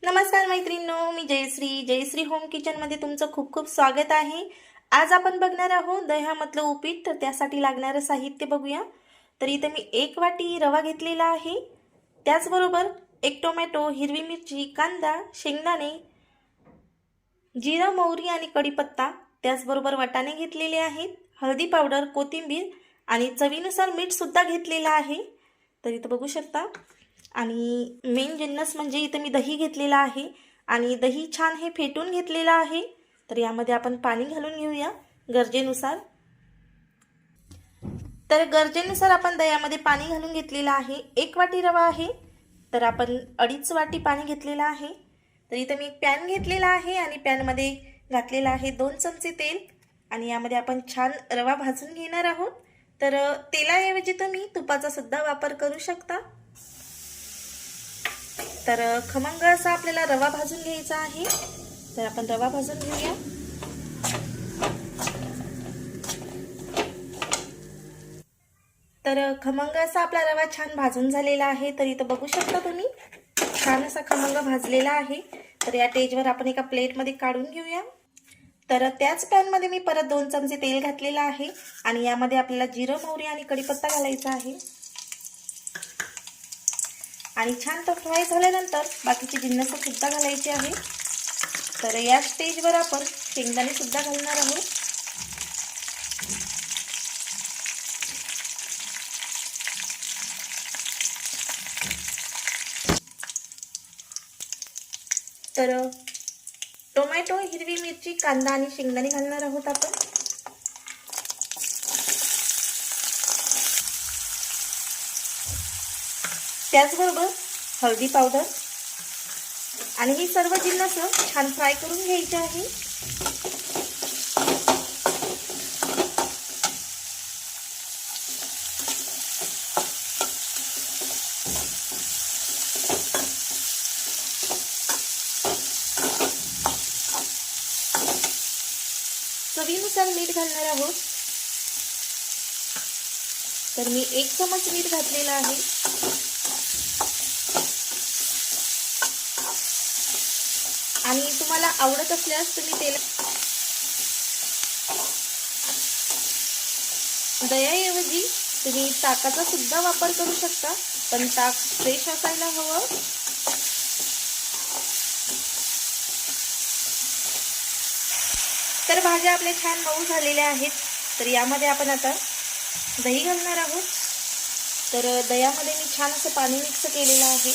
नमस्कार मैत्रिणींनो, मी जयश्री होम किचनमध्ये तुमचं खूप खूप स्वागत आहे। आज आपण बघणार आहोत दह्यामधलं उपीट। तर त्यासाठी लागणारं साहित्य बघूया। तर इथे मी 1 वाटी रवा घेतलेला आहे, त्याचबरोबर 1 टोमॅटो, हिरवी मिरची, कांदा, शेंगदाणे, जिरं, मोहरी आणि कढीपत्ता, त्याचबरोबर वाटाणे घेतलेले आहेत, हळदी पावडर, कोथिंबीर आणि चवीनुसार मीठ सुद्धा घेतलेलं आहे। तर इथे बघू शकता। आणि मेन जिन्नस म्हणजे इथे मी दही घेतलेला आहे आणि दही छान हे फेटून घेतलेलं आहे। तर यामध्ये आपण पाणी घालून घेऊया गरजेनुसार। तर गरजेनुसार आपण दह्यामध्ये पाणी घालून घेतलेलं आहे। 1 वाटी रवा आहे तर आपण 2.5 वाटी पाणी घेतलेलं आहे। तर इथे मी पॅन घेतलेला आहे आणि पॅनमध्ये घातलेला आहे 2 चमचे तेल आणि यामध्ये आपण छान रवा भाजून घेणार आहोत। तर तेलाऐवजी तुम्ही तुपाचा सुद्धा वापर करू शकता। तर खमंग असा आपल्याला रवा भाजून घ्यायचा आहे। तर आपण रवा भाजून घेऊया। तर खमंग असा आपला रवा छान भाजून झालेला आहे। तर इथं बघू शकता तुम्ही छान असा खमंग भाजलेला आहे। तर या स्टेजवर आपण एका प्लेटमध्ये काढून घेऊया। तर त्याच पॅनमध्ये मी परत 2 चमचे तेल घातलेलं आहे आणि यामध्ये आपल्याला जिरं, मोहरी आणि कढीपत्ता घालायचा आहे आणि छान तो फ्राय झाल्यानंतर बाकीचे जिन्नस सुद्धा घालायचे आहे। तर या स्टेजवर आपण शेंगदाणे सुद्धा घालणार आहोत। तर टोमॅटो, हिरवी मिरची, कांदा आणि शेंगदाणे घालणार आहोत आपण। त्याचबरोबर हळदी पावडर आणि ही सर्व जिन्नस छान फ्राय करून घ्यायचे आहे। चवीनुसार मीठ घालणार आहोत। तर मी 1 चमच मीठ घातलेला आहे आणि तुम्हाला आवडत असल्यास तुम्ही दह्याऐवजी तुम्ही ताकाचा सुद्धा वापर करू शकता, पण ताक फ्रेश असायला हवं। तर भाज्या आपल्या छान मऊ झालेल्या आहेत। तर यामध्ये आपण आता दही घालणार आहोत। तर दह्यामध्ये मी छान असं पाणी मिक्स केलेलं आहे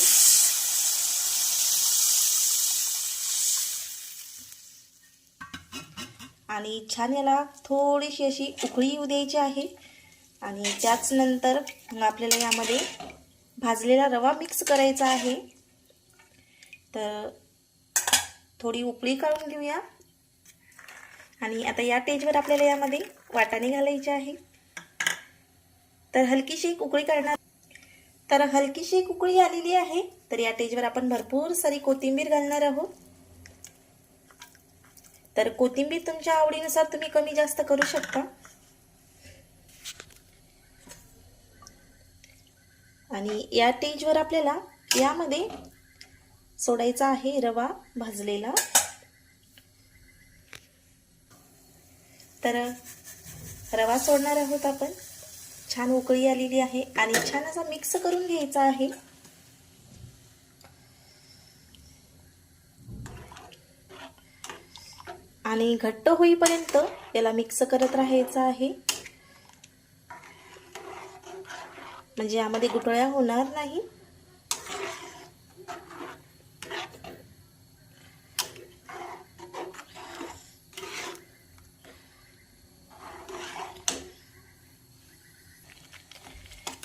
आणि छान याला थोडीशी अशी उकळी येऊ द्यायची आहे आणि त्याच नंतर मग आपल्याला यामध्ये भाजलेला रवा मिक्स करायचा आहे। तर थोडी उकळी काढून घेऊया आणि आता या स्टेजवर आपल्याला यामध्ये वाटाणे घालायचे आहे। तर हलकीशी उकळी काढणार। तर हलकीशी उकळी आलेली आहे। तर या स्टेजवर आपण भरपूर सारी कोथिंबीर घालणार आहोत। तर कोथिंबीर तुमच्या आवडीनुसार तुम्ही कमी जास्त करू शकता आणि या स्टेजवर आपल्याला यामध्ये सोडायचा आहे रवा भाजलेला। तर रवा सोडणार आहोत आपण। छान उकळी आलेली आहे आणि छान असा मिक्स करून घ्यायचा आहे। आणि घट्ट होईपर्यंत याला मिक्स करत राहायचं आहे, म्हणजे यामध्ये गुठळ्या होणार नाही।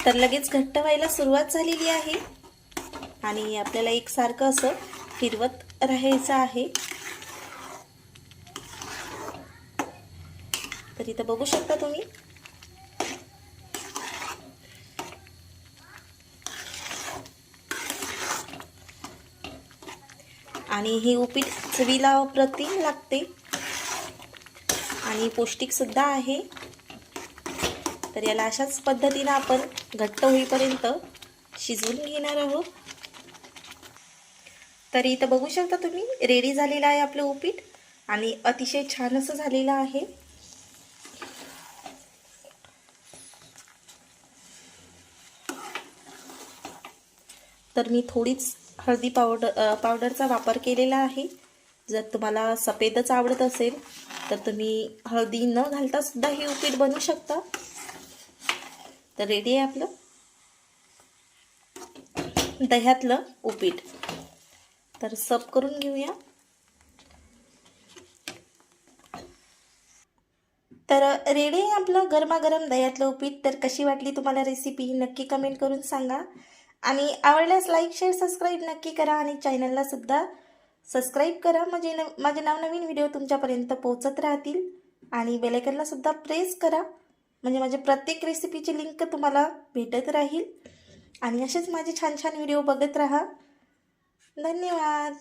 तर लगेच घट्ट व्हायला सुरुवात झालेली आहे आणि आपल्याला एकसारखं असं फिरवत राहायचं आहे। तर इथं बघू शकता तुम्ही आणि हे उपीट चवीला अप्रतिम लागते आणि पौष्टिक सुद्धा आहे। तर याला अशाच पद्धतीने आपण घट्ट होईपर्यंत शिजवून घेणार आहोत। तर इथं बघू शकता तुम्ही, रेडी झालेलं आहे आपलं उपीट आणि अतिशय छान असं झालेलं आहे. तर मी थोडीच हळदी पावडरचा वापर केलेला आहे. जर तुम्हाला सफेदच आवडत असेल तर तुम्ही हळदी न घालता सुद्धा हे उपीट बनवू शकता. तर रेडी आहे आपलं दह्यातलं उपीट. तर सर्व करून घेऊया. तर रेडी आहे आपलं गरमागरम दह्यातलं उपीट. तर कशी वाटली तुम्हाला रेसिपी नक्की कमेंट करून सांगा. आणि आवडल्यास लाईक शेअर सबस्क्राईब नक्की करा आणि चॅनलला सुद्धा सबस्क्राईब करा, म्हणजे माझे नवनवीन व्हिडिओ तुमच्यापर्यंत पोहोचत राहतील. आणि बेल आयकॉनला सुद्धा प्रेस करा, म्हणजे माझे प्रत्येक रेसिपीची लिंक तुम्हाला भेटत राहील. आणि असेच माझे छान छान व्हिडिओ बघत राहा. धन्यवाद.